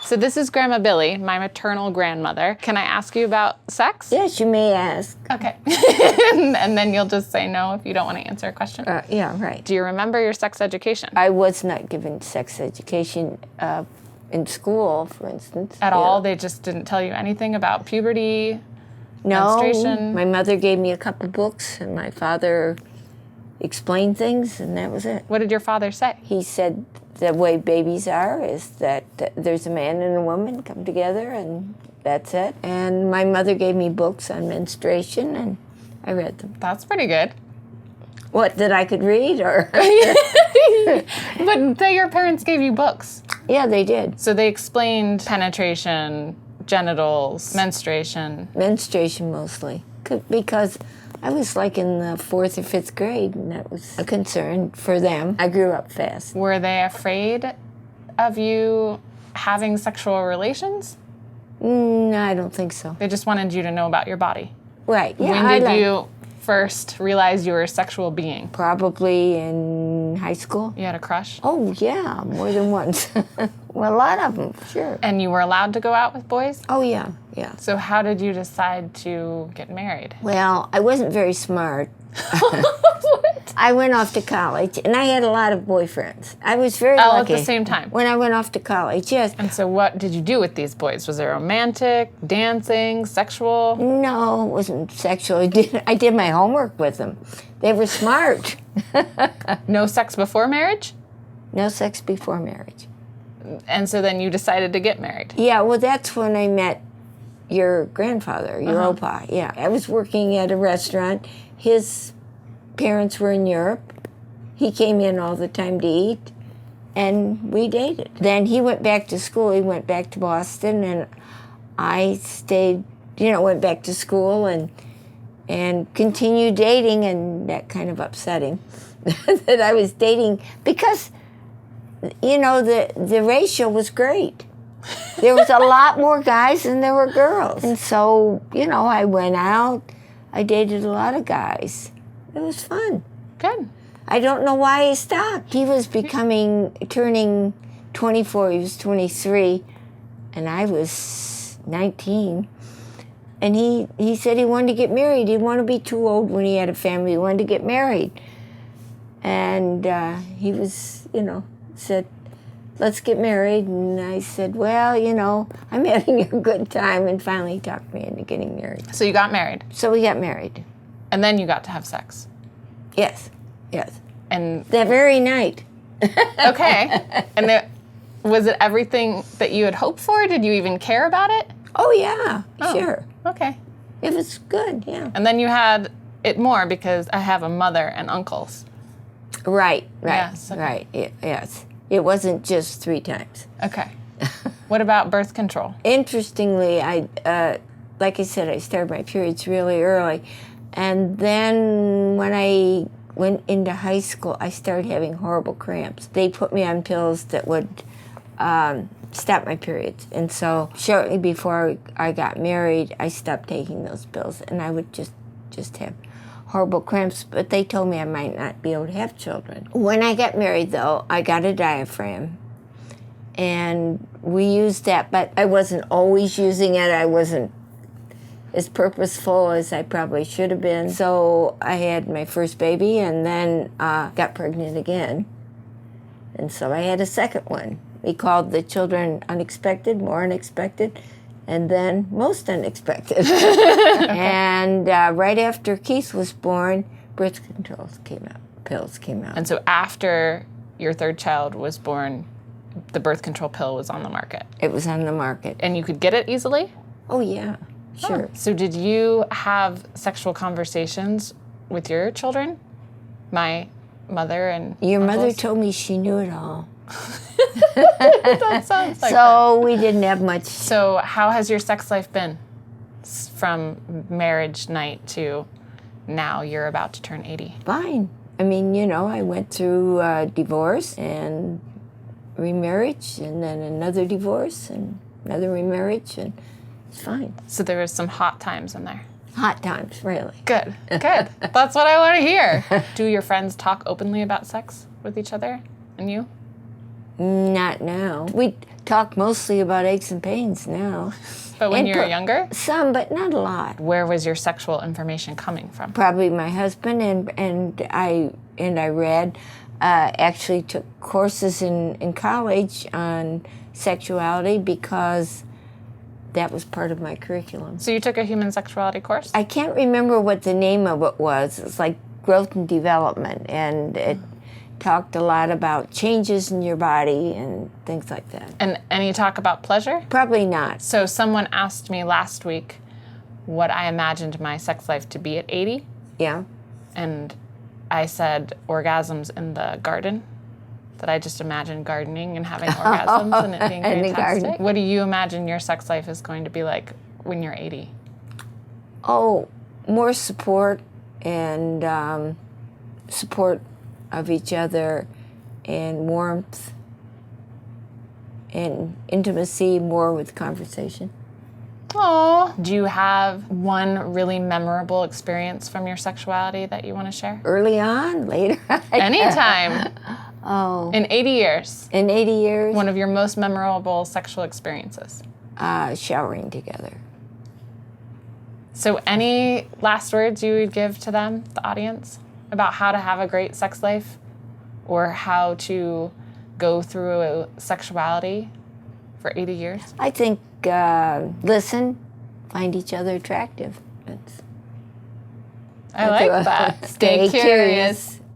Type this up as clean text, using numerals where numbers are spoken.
So this is Grandma Billy, my maternal grandmother. Can I ask you about sex? Yes, you may ask. Okay. And then you'll just say no if you don't want to answer a question? Yeah, right. Do you remember your sex education? I was not given sex education in school, for instance. At all? They just didn't tell you anything about puberty, menstruation? My mother gave me a couple books, and my father explained things, and that was it. What did your father say? He said the way babies are is that there's a man and a woman come together, and that's it. And my mother gave me books on menstruation, and I read them. That's pretty good. What, that I could read, or? But your parents gave you books. Yeah, they did. So they explained penetration, genitals, menstruation. Menstruation mostly, because I was like in the 4th or 5th grade, and that was a concern for them. I grew up fast. Were they afraid of you having sexual relations? I don't think so. They just wanted you to know about your body. Right. Yeah, When did you first realize you were a sexual being? Probably in high school. You had a crush? Oh, yeah, more than once. Well, a lot of them, sure. And you were allowed to go out with boys? Oh, yeah, yeah. So how did you decide to get married? Well, I wasn't very smart. What? I went off to college, and I had a lot of boyfriends. I was very All lucky. at the same time? When I went off to college, yes. And so what did you do with these boys? Was it romantic, dancing, sexual? No, it wasn't sexual. I did my homework with them. They were smart. No sex before marriage? No sex before marriage. And so then you decided to get married? Yeah, well, that's when I met your grandfather, your opa. Yeah, I was working at a restaurant. His parents were in Europe. He came in all the time to eat, and we dated. Then he went back to school. He went back to Boston, and I stayed, went back to school and continued dating, and that kind of upsetting that I was dating because, the ratio was great. There was a lot more guys than there were girls. And so, I went out. I dated a lot of guys. It was fun. Good. I don't know why he stopped. He was turning 24. He was 23, and I was 19. And he said he wanted to get married. He didn't want to be too old when he had a family. He wanted to get married. And he was, said, let's get married. And I said, well, I'm having a good time. And finally he talked me into getting married. So you got married? So we got married. And then you got to have sex? Yes. And that very night. Okay. And was it everything that you had hoped for? Did you even care about it? Oh, yeah. Sure. Okay. It was good, yeah. And then you had it more because I have a mother and uncles. Right. Yes, okay. Right. Yes. It wasn't just 3 times. Okay. What about birth control? Interestingly, like I said, I started my periods really early. And then when I went into high school, I started having horrible cramps. They put me on pills that would stop my periods. And so shortly before I got married, I stopped taking those pills. And I would just have horrible cramps, but they told me I might not be able to have children. When I got married, though, I got a diaphragm. And we used that, but I wasn't always using it. I wasn't as purposeful as I probably should have been. So I had my first baby and then got pregnant again. And so I had a second one. We called the children unexpected, more unexpected, and then most unexpected. Okay. And right after Keith was born, birth pills came out. And so after your third child was born, the birth control pill was on the market? It was on the market. And you could get it easily? Oh, yeah. Sure. Oh. So did you have sexual conversations with your children? My mother and your uncles? mother told me she knew it all. That sounds like so we didn't have much. So how has your sex life been from marriage night to now you're about to turn 80? Fine. I mean, I went through divorce and remarriage and then another divorce and another remarriage, and it's fine. So there was some hot times in there. Hot times, really. Good. That's what I want to hear. Do your friends talk openly about sex with each other and you? Not now. We talk mostly about aches and pains now. But when And you were younger, Some, but not a lot. where was your sexual information coming from? Probably my husband, and I read, actually took courses in college on sexuality because that was part of my curriculum. So you took a human sexuality course? I can't remember what the name of it was. It's like growth and development, and it talked a lot about changes in your body and things like that. And any talk about pleasure? Probably not. So someone asked me last week what I imagined my sex life to be at 80, Yeah. and I said orgasms in the garden. That I just imagined gardening and having orgasms and it being In the fantastic. garden. What do you imagine your sex life is going to be like when you're 80? Oh, more support and support of each other and warmth and intimacy, more with conversation. Oh, do you have one really memorable experience from your sexuality that you want to share? Early on, later. Anytime. Oh, In 80 years, in 80 years, one of your most memorable sexual experiences. showering together. So any last words you would give to them, the audience, about how to have a great sex life or how to go through a sexuality for 80 years? I think listen, find each other attractive. I like that. Stay curious.